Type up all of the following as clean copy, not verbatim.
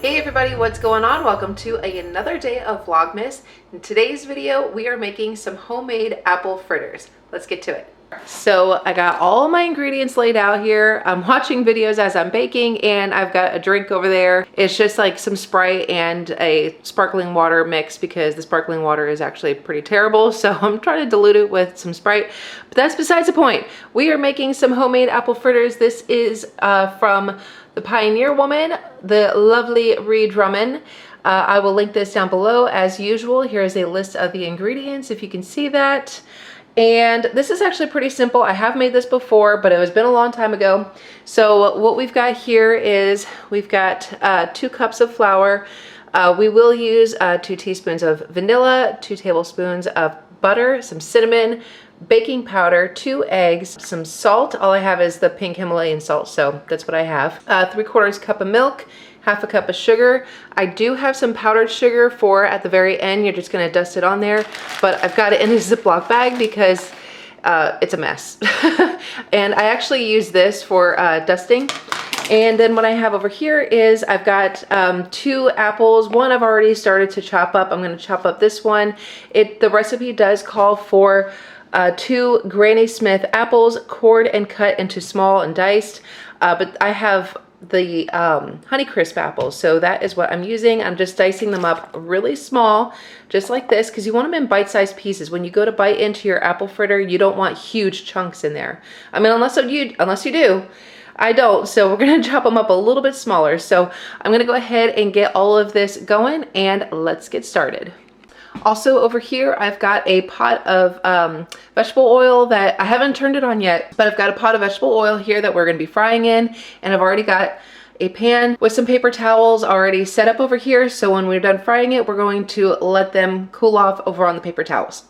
Hey everybody, what's going on? Welcome to another day of Vlogmas. In today's video, we are making some homemade apple fritters. Let's get to it. So I got all my ingredients laid out here. I'm watching videos as I'm baking and I've got a drink over there. It's just like some Sprite and a sparkling water mix because the sparkling water is actually pretty terrible. So I'm trying to dilute it with some Sprite, but that's besides the point. We are making some homemade apple fritters. This is from the Pioneer Woman, the lovely Ree Drummond. I will link this down below as usual. Here is a list of the ingredients if you can see that. And this is actually pretty simple. I have made this before, but it has been a long time ago. So what we've got here is we've got 2 cups of flour. We will use 2 teaspoons of vanilla, 2 tablespoons of butter, some cinnamon, baking powder, 2 eggs, some salt. All I have is the pink Himalayan salt, so that's what I have. 3/4 cup of milk, 1/2 cup of sugar. I do have some powdered sugar for at the very end. You're just gonna dust it on there, but I've got it in a Ziploc bag because it's a mess. And I actually use this for dusting. And then what I have over here is I've got 2 apples. One I've already started to chop up. I'm gonna chop up this one. The recipe does call for 2 Granny Smith apples, cored and cut into small and diced. But I have the Honeycrisp apples, so that is what I'm using. I'm just dicing them up really small, just like this, because you want them in bite-sized pieces. When you go to bite into your apple fritter, you don't want huge chunks in there. I mean, unless you do. I don't, so we're gonna chop them up a little bit smaller. So I'm gonna go ahead and get all of this going and let's get started. Also over here, I've got a pot of vegetable oil that I haven't turned it on yet, but I've got a pot of vegetable oil here that we're gonna be frying in, and I've already got a pan with some paper towels already set up over here. So when we're done frying it, we're going to let them cool off over on the paper towels.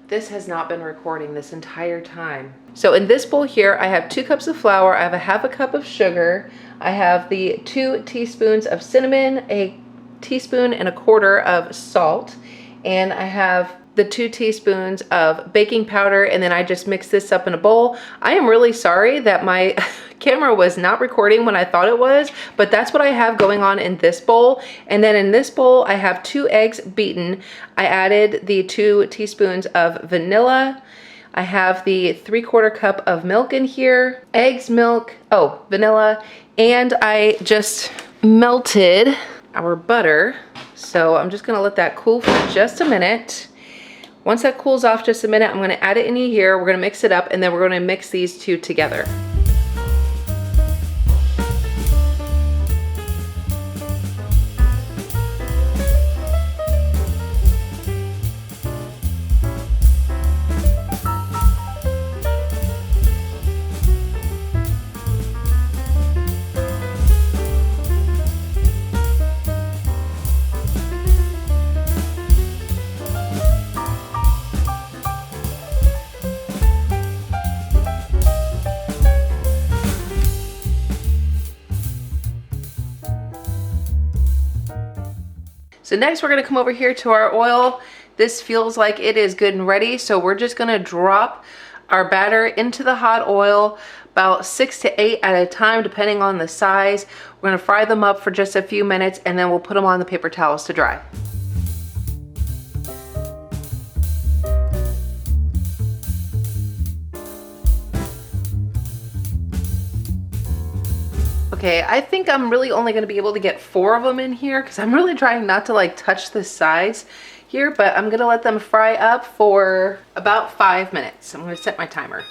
This has not been recording this entire time. So in this bowl here, I have 2 cups of flour, I have 1/2 cup of sugar, I have the 2 teaspoons of cinnamon, 1 teaspoon and 1/4 of salt, and I have the 2 teaspoons of baking powder, and then I just mix this up in a bowl. I am really sorry that my camera was not recording when I thought it was, but that's what I have going on in this bowl. And then in this bowl, I have 2 eggs beaten. I added the 2 teaspoons of vanilla. I have the 3/4 cup of milk in here, eggs, milk, vanilla, and I just melted our butter. So I'm just gonna let that cool for just a minute. Once that cools off just a minute, I'm gonna add it in here, we're gonna mix it up, and then we're gonna mix these 2 together. So next we're gonna come over here to our oil. This feels like it is good and ready. So we're just gonna drop our batter into the hot oil, about 6 to 8 at a time, depending on the size. We're gonna fry them up for just a few minutes and then we'll put them on the paper towels to dry. Okay, I think I'm really only gonna be able to get 4 of them in here because I'm really trying not to like touch the sides here, but I'm gonna let them fry up for about 5 minutes. I'm gonna set my timer.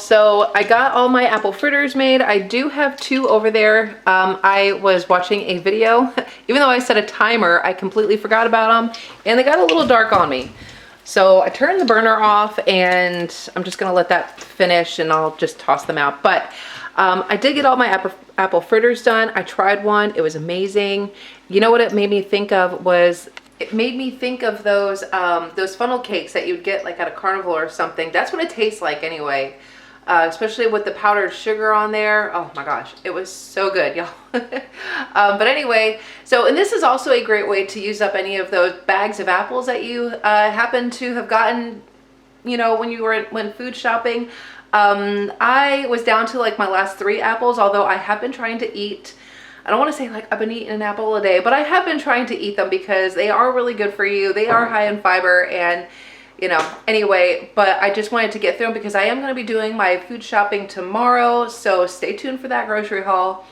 so I got all my apple fritters made. I do have 2 over there. I was watching a video. Even though I set a timer, I completely forgot about them and they got a little dark on me. So I turned the burner off and I'm just gonna let that finish and I'll just toss them out. But I did get all my apple fritters done. I tried one, it was amazing. You know what it made me think of was, it made me think of those funnel cakes that you'd get like at a carnival or something. That's what it tastes like anyway. Especially with the powdered sugar on there. Oh my gosh, it was so good, y'all. But anyway, and this is also a great way to use up any of those bags of apples that you happen to have gotten, you know, when you went food shopping. I was down to like my last 3 apples, although I have been trying to eat, I don't want to say like I've been eating an apple a day, but I have been trying to eat them because they are really good for you. They are high in fiber and, you know, anyway, but I just wanted to get through them because I am going to be doing my food shopping tomorrow. So stay tuned for that grocery haul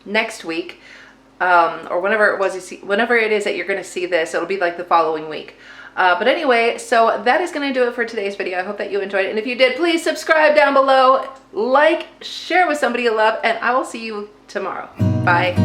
next week, or whenever it is that you're going to see this. It'll be like the following week. But anyway, so that is going to do it for today's video. I hope that you enjoyed it. And if you did, please subscribe down below, like, share with somebody you love, and I will see you tomorrow. Bye.